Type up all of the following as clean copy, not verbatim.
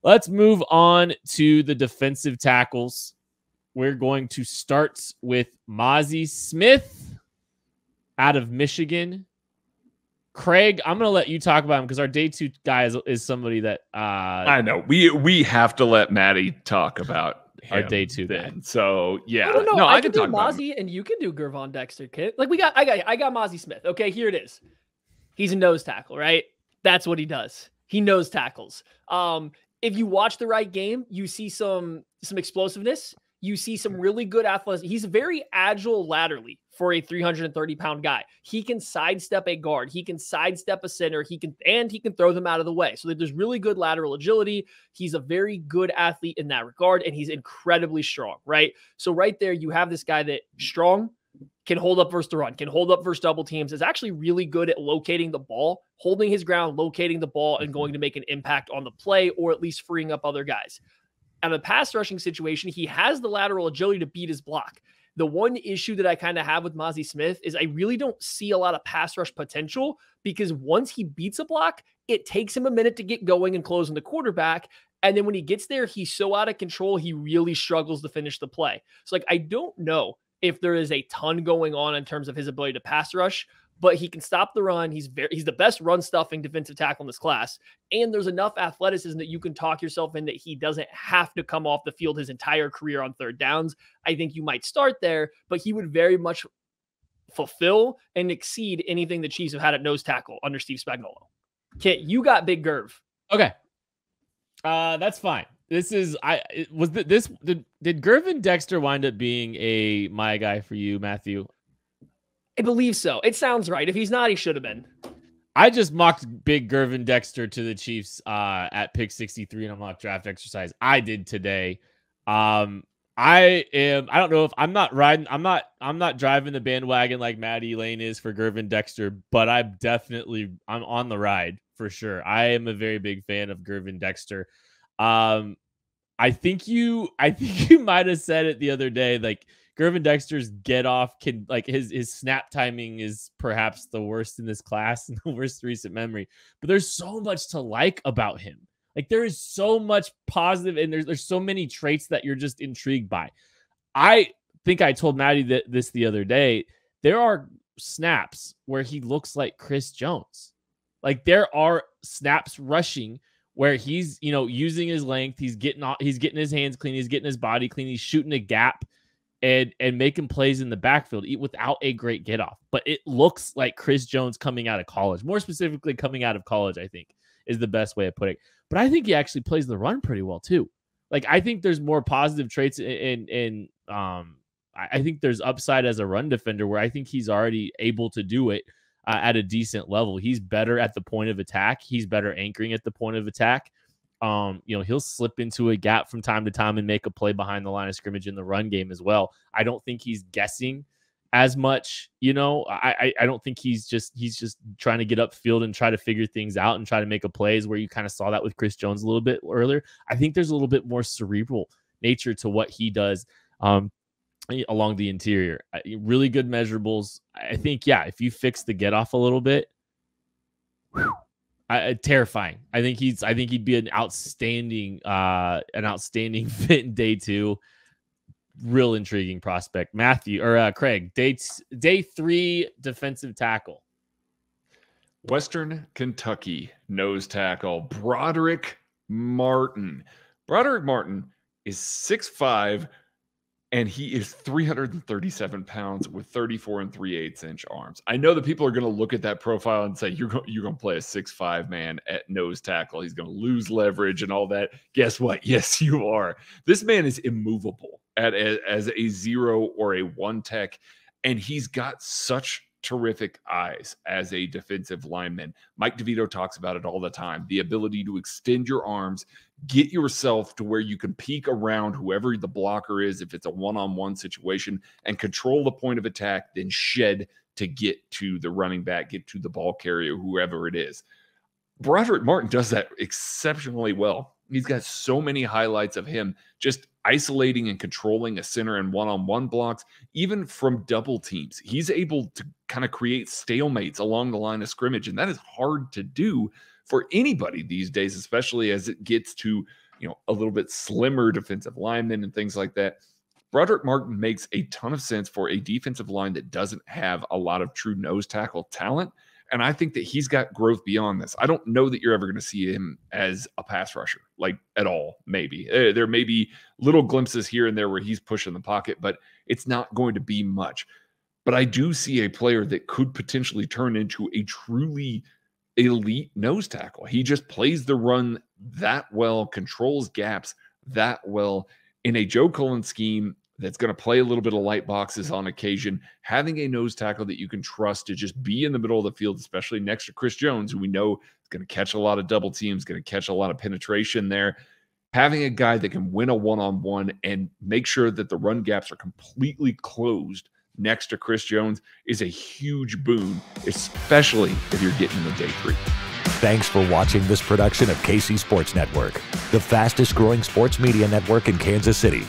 Let's move on to the defensive tackles. We're going to start with Mozzy Smith out of Michigan. Craig, I'm going to let you talk about him because our day 2 guy is somebody that I know we have to let Maddie talk about our day 2 guy. So yeah, no, I can do Mozzy and you can do Griffin Dexter, kid. Like I got Mozzy Smith. Okay, here it is. He's a nose tackle, right? That's what he does. He nose tackles. If you watch the right game, you see some explosiveness. You see some really good athleticism. He's very agile laterally for a 330-pound guy. He can sidestep a guard. He can sidestep a center. He can throw them out of the way. So there's really good lateral agility. He's a very good athlete in that regard, and he's incredibly strong, right? So right there, you have this guy that strong, can hold up versus the run, can hold up versus double teams, is actually really good at locating the ball, holding his ground, locating the ball, and going to make an impact on the play, or at least freeing up other guys. Out of a pass rushing situation, he has the lateral agility to beat his block. The one issue that I kind of have with Mozzy Smith is I really don't see a lot of pass rush potential, because once he beats a block, it takes him a minute to get going and close on the quarterback. And then when he gets there, he's so out of control, he really struggles to finish the play. So I don't know if there is a ton going on in terms of his ability to pass rush, but he can stop the run. He's the best run stuffing defensive tackle in this class. And there's enough athleticism that you can talk yourself in that he doesn't have to come off the field his entire career on third downs. I think you might start there, but he would very much fulfill and exceed anything the Chiefs have had at nose tackle under Steve Spagnuolo. Kit, you got Big Gerv. Okay. That's fine. Did Griffin Dexter wind up being my guy for you, Matthew? I believe so. It sounds right. If he's not, he should have been. I just mocked Big Griffin Dexter to the Chiefs at pick 63 in a mock draft exercise I did today. I don't know if I'm not driving the bandwagon like Maddie Lane is for Griffin Dexter, but I'm on the ride for sure. I am a very big fan of Griffin Dexter. I think you might have said it the other day, like Griffin Dexter's get off can, like, his snap timing is perhaps the worst in this class and the worst recent memory, but there's so much to like about him. Like, there is so much positive, and there's so many traits that you're just intrigued by. I think I told Maddie this the other day. There are snaps where he looks like Chris Jones. Like, there are snaps rushing where he's, using his length, he's getting his hands clean, he's getting his body clean, he's shooting a gap and making plays in the backfield without a great get off. But it looks like Chris Jones coming out of college. More specifically, coming out of college, I think, is the best way of putting it. But I think he actually plays the run pretty well too. Like, I think there's more positive traits in I think there's upside as a run defender where I think he's already able to do it at a decent level. He's better at the point of attack. He's better anchoring at the point of attack. He'll slip into a gap from time to time and make a play behind the line of scrimmage in the run game as well. I don't think he's guessing as much. I don't think he's just trying to get upfield and try to figure things out and try to make a plays where you kind of saw that with Chris Jones a little bit earlier. I think there's a little bit more cerebral nature to what he does along the interior. Really good measurables. I think, if you fix the get off a little bit, terrifying. I think he'd be an outstanding fit in day 2. Real intriguing prospect. Craig, day 3 defensive tackle. Western Kentucky nose tackle Broderick Martin. Broderick Martin is 6'5", and he is 337 pounds with 34 3/8 inch arms. I know that people are going to look at that profile and say, you're going to play a 6'5" man at nose tackle. He's going to lose leverage and all that. Guess what? Yes, you are. This man is immovable as a 0 or a 1 tech, and he's got such terrific eyes as a defensive lineman. Mike DeVito talks about it all the time. The ability to extend your arms, get yourself to where you can peek around whoever the blocker is, if it's a one-on-one situation, and control the point of attack, then shed to get to the running back, get to the ball carrier, whoever it is. Broderick Martin does that exceptionally well. He's got so many highlights of him just isolating and controlling a center and one-on-one blocks, even from double teams. He's able to kind of create stalemates along the line of scrimmage, and that is hard to do for anybody these days, especially as it gets to, a little bit slimmer defensive linemen and things like that. Broderick Martin makes a ton of sense for a defensive line that doesn't have a lot of true nose tackle talent. And I think that he's got growth beyond this. I don't know that you're ever going to see him as a pass rusher, like at all, maybe. There may be little glimpses here and there where he's pushing the pocket, but it's not going to be much. But I do see a player that could potentially turn into a truly elite nose tackle. He just plays the run that well, controls gaps that well in a Joe Cullen scheme that's going to play a little bit of light boxes on occasion. Having a nose tackle that you can trust to just be in the middle of the field, especially next to Chris Jones, who we know is going to catch a lot of double teams, going to catch a lot of penetration there. Having a guy that can win a one-on-one and make sure that the run gaps are completely closed next to Chris Jones is a huge boon, especially if you're getting into day 3. Thanks for watching this production of KC Sports Network, the fastest growing sports media network in Kansas City.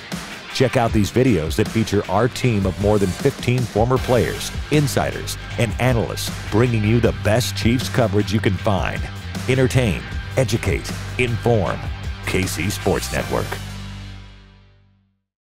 Check out these videos that feature our team of more than 15 former players, insiders, and analysts bringing you the best Chiefs coverage you can find. Entertain, educate, inform. KC Sports Network.